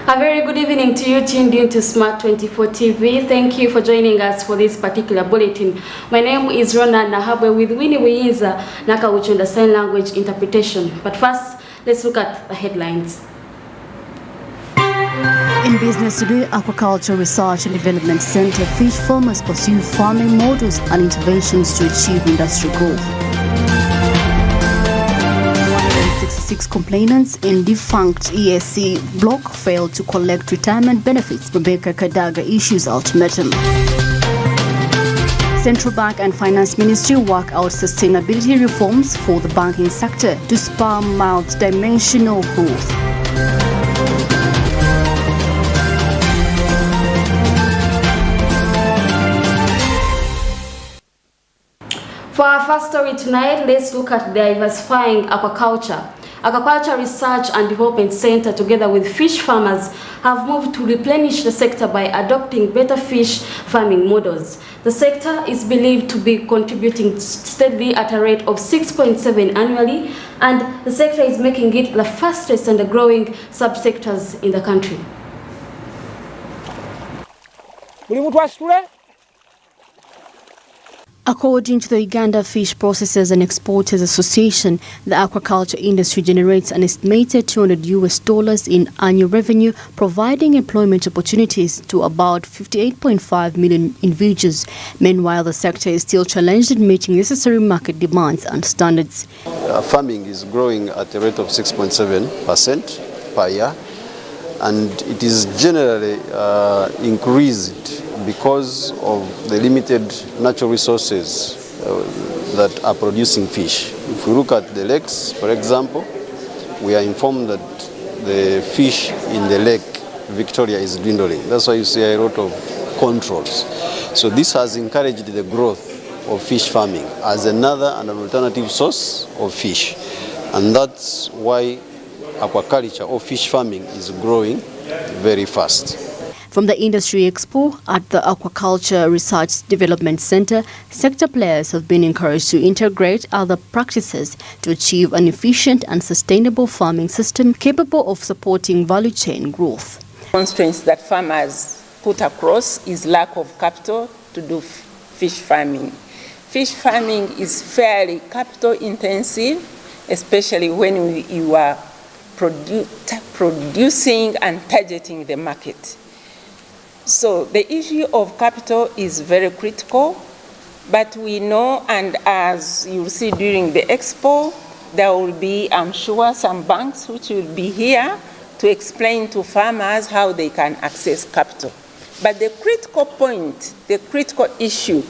A very good evening to you tuned in to Smart 24 TV. Thank you for joining us for this particular bulletin. My name is RONAH NAHABWE with Winnie Wiyiza Nakawuchunda Sign Language Interpretation. But first, let's look at the headlines. In business today, Aquaculture Research and Development Center fish farmers pursue farming models and interventions to achieve industrial growth. 166 complainants in defunct ESC block failed to collect retirement benefits. Rebecca Kadaga issues ultimatum. Central Bank and Finance Ministry work out sustainability reforms for the banking sector to spur multi-dimensional growth. For our first story tonight, let's look at diversifying aquaculture. Aquaculture Research and Development Center, together with fish farmers, have moved to replenish the sector by adopting better fish farming models. The sector is believed to be contributing steadily at a rate of 6.7 annually, and the sector is making it the fastest and growing subsectors in the country. According to the Uganda Fish Processors and Exporters Association, the aquaculture industry generates an estimated $200 in annual revenue, providing employment opportunities to about 58.5 million individuals. Meanwhile, the sector is still challenged in meeting necessary market demands and standards. Farming is growing at a rate of 6.7% per year, and it is generally increased because of the limited natural resources that are producing fish. If we look at the lakes, for example, we are informed that the fish in the lake Victoria is dwindling. That's why you see a lot of controls. So this has encouraged the growth of fish farming as another and an alternative source of fish. And that's why aquaculture or fish farming is growing very fast. From the Industry Expo at the Aquaculture Research Development Center, sector players have been encouraged to integrate other practices to achieve an efficient and sustainable farming system capable of supporting value chain growth. Constraints that farmers put across is lack of capital to do fish farming. Fish farming is fairly capital intensive, especially when you are producing and targeting the market. So the issue of capital is very critical, but we know, and as you'll see during the expo, there will be, I'm sure, some banks which will be here to explain to farmers how they can access capital. But the critical point, the critical issue,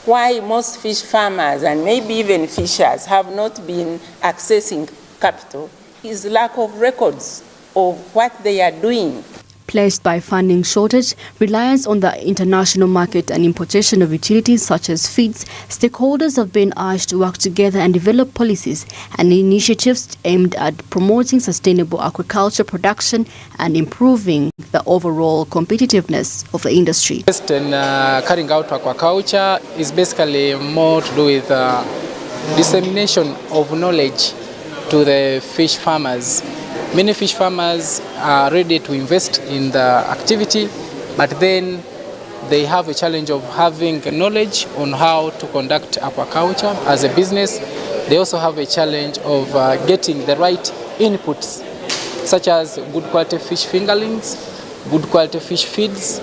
why most fish farmers and maybe even fishers have not been accessing capital is lack of records of what they are doing. Placed by funding shortage, reliance on the international market and importation of utilities such as feeds, stakeholders have been urged to work together and develop policies and initiatives aimed at promoting sustainable aquaculture production and improving the overall competitiveness of the industry. Carrying out aquaculture is basically more to do with dissemination of knowledge to the fish farmers. Many fish farmers are ready to invest in the activity, but then they have a challenge of having knowledge on how to conduct aquaculture as a business. They also have a challenge of getting the right inputs, such as good quality fish fingerlings, good quality fish feeds,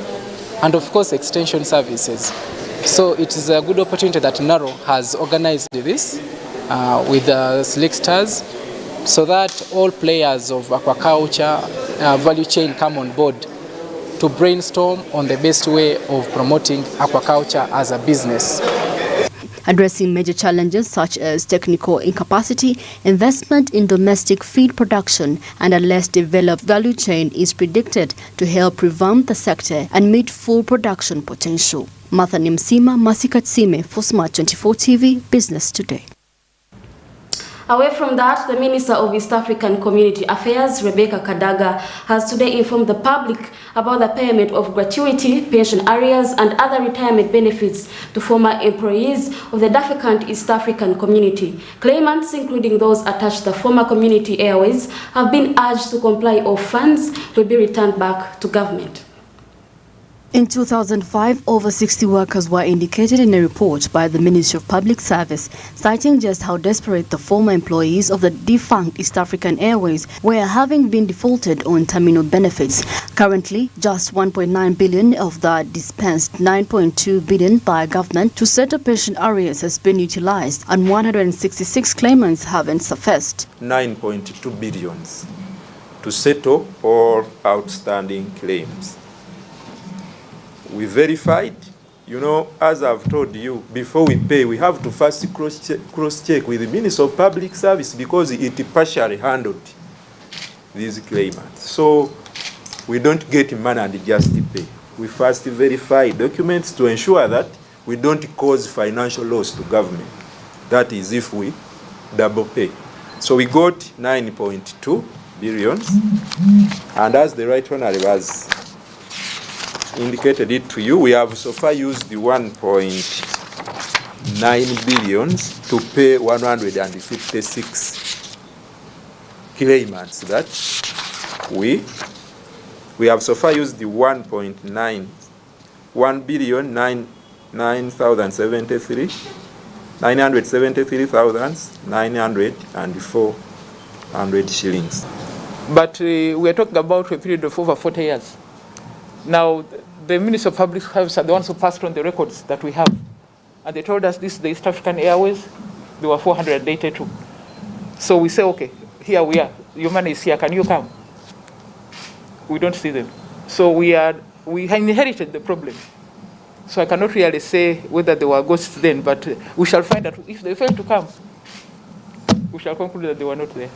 and of course extension services. So it is a good opportunity that NARO has organized this with the Slickstars, so that all players of aquaculture value chain come on board to brainstorm on the best way of promoting aquaculture as a business. Addressing major challenges such as technical incapacity, investment in domestic feed production, and a less developed value chain is predicted to help revamp the sector and meet full production potential. Martha Nimsima, Masika Tsime for Smart 24 TV, Business Today. Away from that, the Minister of East African Community Affairs, Rebecca Kadaga, has today informed the public about the payment of gratuity, pension arrears, and other retirement benefits to former employees of the African East African Community. Claimants, including those attached to the former Community Airways, have been urged to comply or funds will be returned back to government. In 2005, over 60 workers were indicated in a report by the Ministry of Public Service, citing just how desperate the former employees of the defunct East African Airways were, having been defaulted on terminal benefits. Currently, just 1.9 billion of the dispensed 9.2 billion by government to settle pension arrears has been utilized, and 166 claimants haven't surfaced. 9.2 billions to settle all outstanding claims. We verified, as I've told you, before we pay, we have to first cross-check with the Ministry of Public Service because it partially handled these claimants. So we don't get money and just pay. We first verify documents to ensure that we don't cause financial loss to government. That is if we double pay. So we got 9.2 billions, and as the Right Honourable has indicated it to you, we have so far used the 1.9 billions to pay 156 claimants that we have so far used the 973,904 shillings. But we are talking about a period of over 40 years. Now, the Ministry of Public Service are the ones who passed on the records that we have. And they told us this is the East African Airways. There were 482. So we say, okay, here we are. Your money is here. Can you come? We don't see them. So we inherited the problem. So I cannot really say whether they were ghosts then, but we shall find that if they fail to come, we shall conclude that they were not there.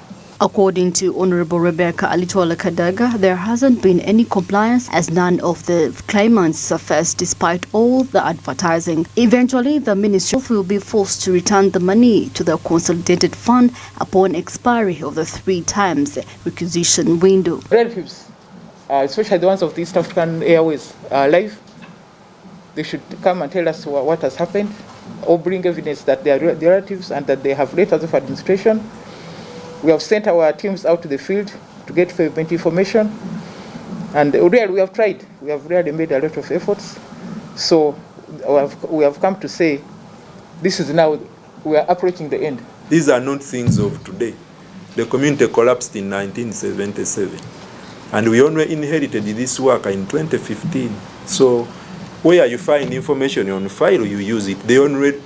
According to Honorable Rebecca Alitola Kadaga, there hasn't been any compliance as none of the claimants surfaced despite all the advertising. Eventually, the ministry will be forced to return the money to the consolidated fund upon expiry of the 3 times requisition window. Relatives, especially the ones of the East African Airways, are alive. They should come and tell us what has happened, or bring evidence that they are the relatives and that they have letters of administration. We have sent our teams out to the field to get payment information, and really we have tried. We have really made a lot of efforts. So we have come to say this is now, we are approaching the end. These are not things of today. The community collapsed in 1977, and we only inherited this work in 2015. So where you find information on file, you use it. The only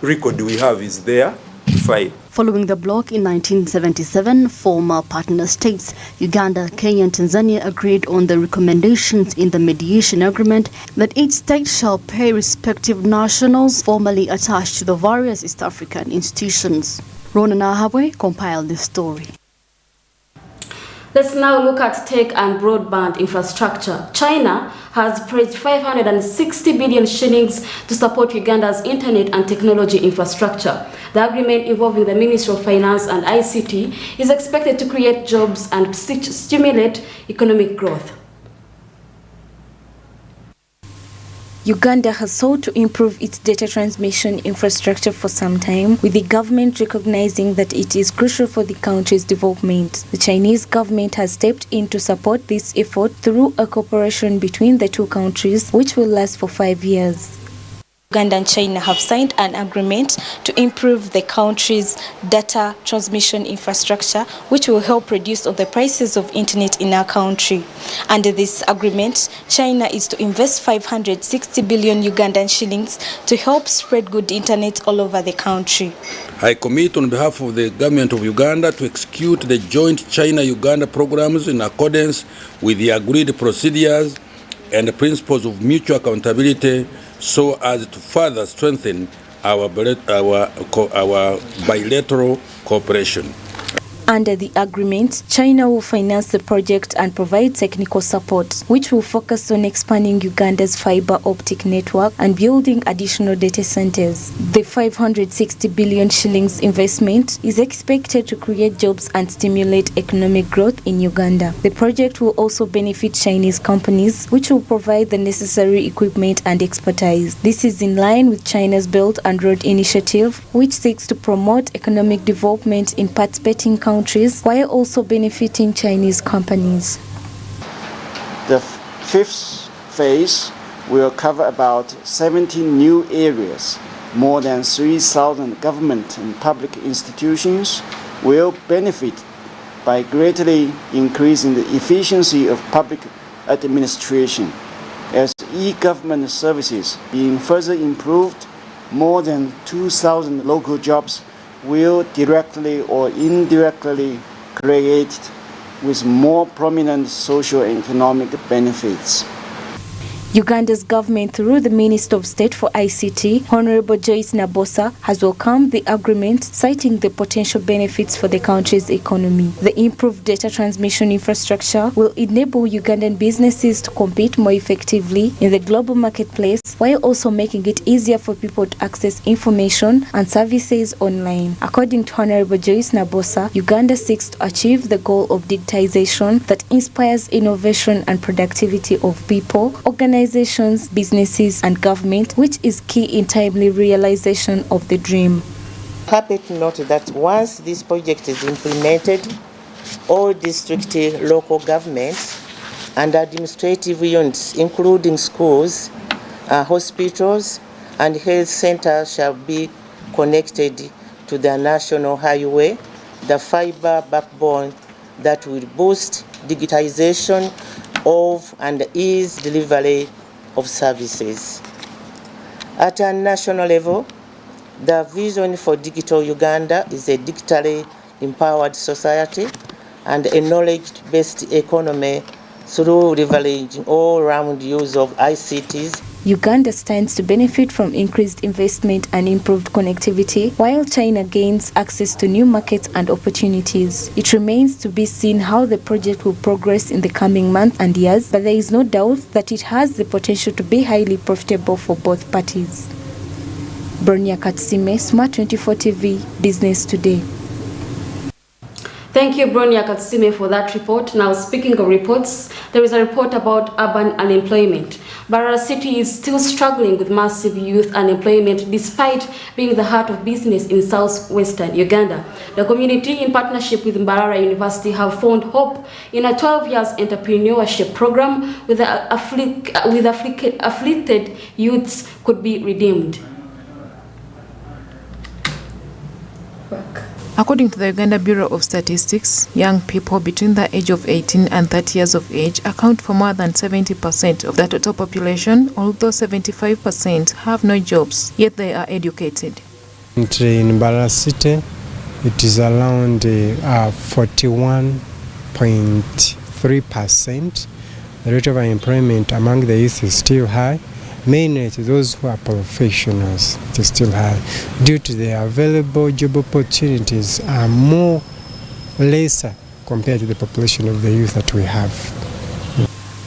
record we have is there, file. Following the block in 1977, former partner states Uganda, Kenya and Tanzania agreed on the recommendations in the mediation agreement that each state shall pay respective nationals formerly attached to the various East African institutions. NAHABWE compiled this story. Let's now look at tech and broadband infrastructure. China has pledged 560 billion shillings to support Uganda's internet and technology infrastructure. The agreement, involving the Ministry of Finance and ICT, is expected to create jobs and stimulate economic growth. Uganda has sought to improve its data transmission infrastructure for some time, with the government recognizing that it is crucial for the country's development. The Chinese government has stepped in to support this effort through a cooperation between the two countries, which will last for 5 years. Uganda and China have signed an agreement to improve the country's data transmission infrastructure, which will help reduce the prices of internet in our country. Under this agreement, China is to invest 560 billion Ugandan shillings to help spread good internet all over the country. I commit on behalf of the government of Uganda to execute the joint China-Uganda programs in accordance with the agreed procedures and principles of mutual accountability, so as to further strengthen our bilateral cooperation. Under the agreement, China will finance the project and provide technical support, which will focus on expanding Uganda's fiber optic network and building additional data centers. The 560 billion shillings investment is expected to create jobs and stimulate economic growth in Uganda. The project will also benefit Chinese companies, which will provide the necessary equipment and expertise. This is in line with China's Belt and Road Initiative, which seeks to promote economic development in participating countries while also benefiting Chinese companies. The fifth phase will cover about 17 new areas. More than 3,000 government and public institutions will benefit by greatly increasing the efficiency of public administration. As e-government services being further improved, more than 2,000 local jobs will directly or indirectly created with more prominent social and economic benefits. Uganda's government, through the Minister of State for ICT, Honorable Joyce Nabosa, has welcomed the agreement, citing the potential benefits for the country's economy. The improved data transmission infrastructure will enable Ugandan businesses to compete more effectively in the global marketplace, while also making it easier for people to access information and services online. According to Honorable Joyce Nabosa, Uganda seeks to achieve the goal of digitization that inspires innovation and productivity of people, organizations, businesses and government, which is key in timely realization of the dream. Happy to note that once this project is implemented, all district local governments and administrative units, including schools, hospitals and health centers, shall be connected to the national highway, the fiber backbone that will boost digitization of and ease delivery of services. At a national level, the vision for Digital Uganda is a digitally empowered society and a knowledge-based economy through leveraging all-round use of ICTs. Uganda stands to benefit from increased investment and improved connectivity, while China gains access to new markets and opportunities. It remains to be seen how the project will progress in the coming months and years, but there is no doubt that it has the potential to be highly profitable for both parties. Bronya Katsime, Smart 24 TV, Business Today. Thank you, Bronya Katsime, for that report. Now, speaking of reports, there is a report about urban unemployment. Mbarara City is still struggling with massive youth unemployment despite being the heart of business in southwestern Uganda. The community, in partnership with Mbarara University, have found hope in a 12-year entrepreneurship program with the afflicted youths could be redeemed. According to the Uganda Bureau of Statistics, young people between the age of 18 and 30 years of age account for more than 70% of the total population, although 75% have no jobs, yet they are educated. In Mbarara City, it is around 41.3%. The rate of unemployment among the youth is still high. Mainly to those who are professionals, it is still high, due to the available job opportunities are more lesser compared to the population of the youth that we have.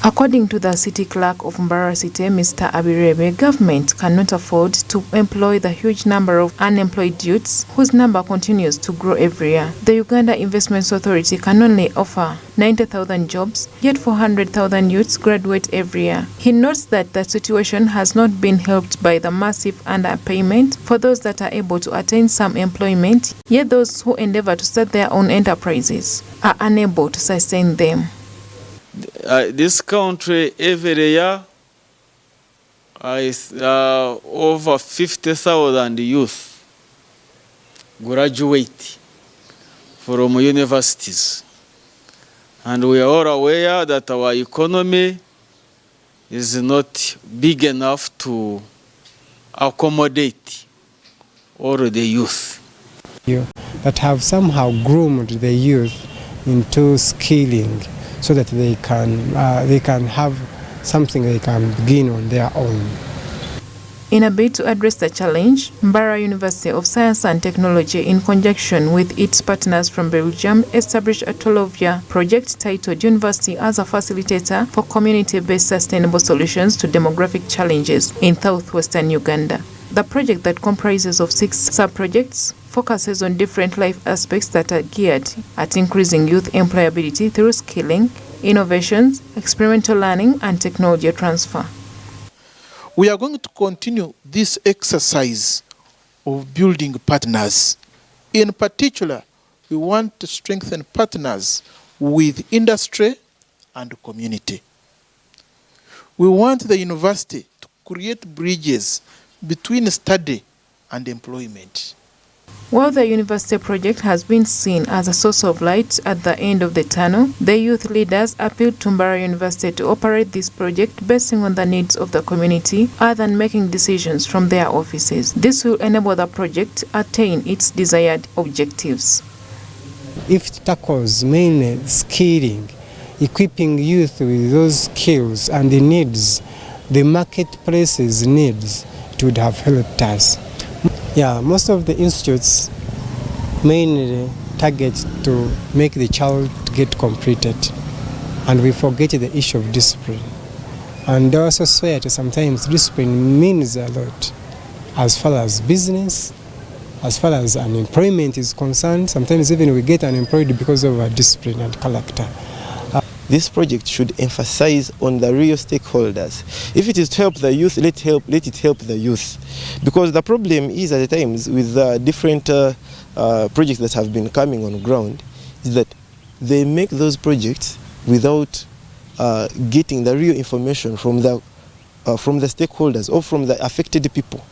According to the city clerk of Mbarara City, Mr. Abirebe, government cannot afford to employ the huge number of unemployed youths whose number continues to grow every year. The Uganda Investments Authority can only offer 90,000 jobs, yet 400,000 youths graduate every year. He notes that the situation has not been helped by the massive underpayment for those that are able to attain some employment, yet those who endeavor to start their own enterprises are unable to sustain them. This country every year is over 50,000 youth graduate from universities, and we are all aware that our economy is not big enough to accommodate all the youth. That have somehow groomed the youth into skilling, so that they can have something they can begin on their own. In a bid to address the challenge, Mbara University of Science and Technology, in conjunction with its partners from Belgium, established a 12-year project titled University as a Facilitator for Community-Based Sustainable Solutions to Demographic Challenges in Southwestern Uganda. The project, that comprises of 6 sub-projects, focuses on different life aspects that are geared at increasing youth employability through skilling, innovations, experimental learning, and technology transfer. We are going to continue this exercise of building partners. In particular, we want to strengthen partners with industry and community. We want the university to create bridges between study and employment. While the university project has been seen as a source of light at the end of the tunnel, the youth leaders appealed to Mbara University to operate this project based on the needs of the community rather than making decisions from their offices. This will enable the project to attain its desired objectives. If it tackles mainly skilling, equipping youth with those skills and the needs, the marketplace's needs, it would have helped us. Yeah, most of the institutes mainly target to make the child get completed, and we forget the issue of discipline. And our society, sometimes discipline means a lot as far as business, as far as unemployment is concerned. Sometimes even we get unemployed because of our discipline and character. This project should emphasize on the real stakeholders. If it is to help the youth, let it help the youth. Because the problem is at times with the different projects that have been coming on ground is that they make those projects without getting the real information from the stakeholders or from the affected people.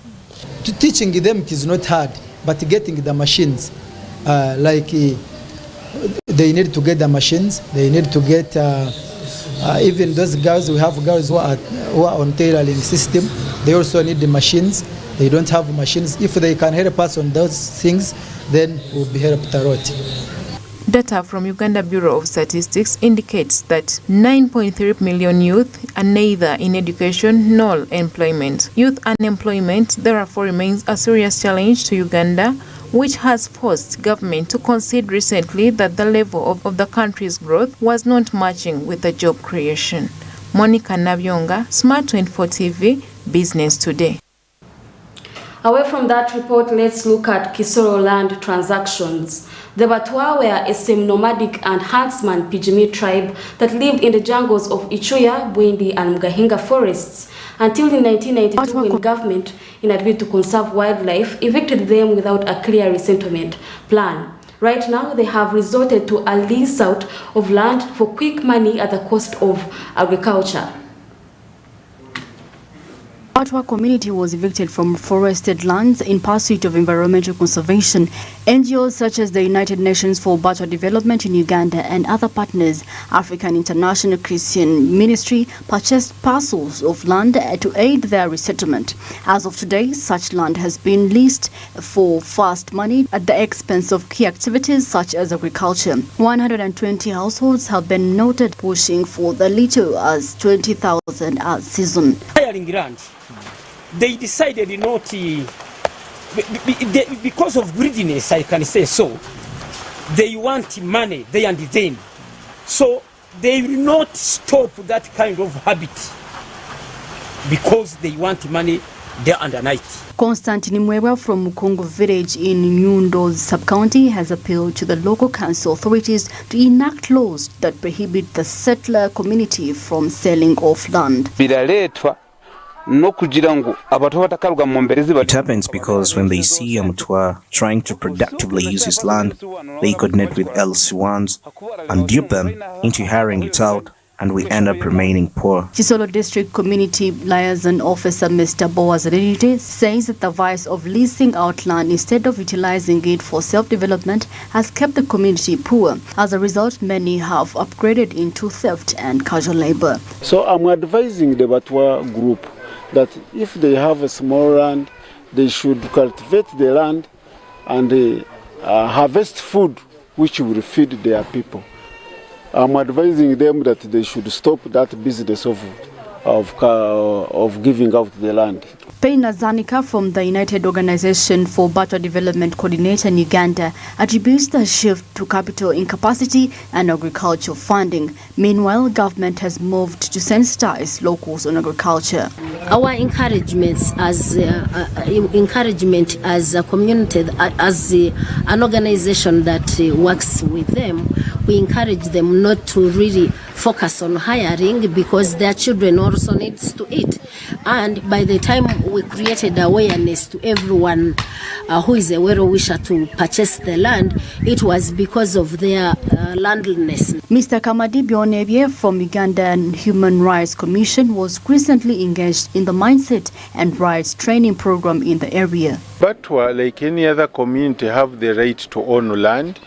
Teaching them it is not hard, but getting the machines, they need to get the machines, they need to get even those girls, we have girls who are on tailoring system, they also need the machines. They don't have machines. If they can help us on those things, then we'll be helped a lot. Data from Uganda Bureau of Statistics indicates that 9.3 million youth are neither in education nor employment. Youth unemployment therefore remains a serious challenge to Uganda, which has forced government to concede recently that the level of the country's growth was not matching with the job creation. Monica Nabyonga, Smart 24 TV, Business Today. Away from that report, let's look at Kisoro land transactions. The Batwa were a semi-nomadic and huntsman Pygmy tribe that lived in the jungles of Ichuya, Bwindi and Mugahinga forests until the 1992 when government, in a bid to conserve wildlife, evicted them without a clear resettlement plan. Right now, they have resorted to a lease out of land for quick money at the cost of agriculture. Batwa community was evicted from forested lands in pursuit of environmental conservation. NGOs such as the United Nations for Batwa Development in Uganda and other partners, African International Christian Ministry, purchased parcels of land to aid their resettlement. As of today, such land has been leased for fast money at the expense of key activities such as agriculture. 120 households have been noted pushing for the little as 20,000 a season. They decided not because of greediness, I can say so. They want money there and then. So they will not stop that kind of habit because they want money day and night. Constantine Mwebwa from Mukongo village in Nyundo sub-county has appealed to the local council authorities to enact laws that prohibit the settler community from selling off land. It happens because when they see a Mutwa trying to productively use his land, they coordinate with LC1s and dupe them into hiring it out, and we end up remaining poor. Chisolo District Community Liaison Officer Mr. Boaz Renite says that the vice of leasing out land instead of utilizing it for self-development has kept the community poor. As a result, many have upgraded into theft and casual labor. So I'm advising the Batwa group that if they have a small land, they should cultivate the land and harvest food which will feed their people. I'm advising them that they should stop that business of of giving out the land. Peina Zanika from the United Organization for Batwa Development Coordinator in Uganda attributes the shift to capital incapacity and agricultural funding. Meanwhile, government has moved to sensitize locals on agriculture. Our encouragement as a community, as an organization that works with them, we encourage them not to really focus on hiring because their children also needs to eat. And by the time we created awareness to everyone who is a well-wisher to purchase the land, it was because of their landlessness. Mr. Kamadi Bionebye from Ugandan Human Rights Commission was recently engaged in the mindset and rights training program in the area. Batwa, like any other community, have the right to own land,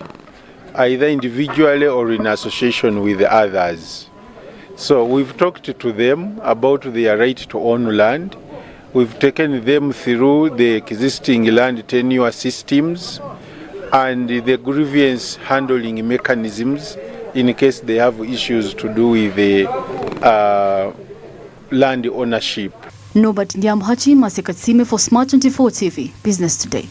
either individually or in association with others. So we've talked to them about their right to own land. We've taken them through the existing land tenure systems and the grievance handling mechanisms in case they have issues to do with the land ownership. Norbert Ndiamuhachi, Masikatsime for Smart 24 TV, Business Today.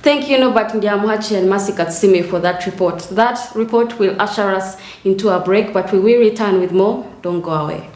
Thank you, Norbert Ndiamuhachi and Masikatsime for that report. That report will usher us into a break, but we will return with more. Don't go away.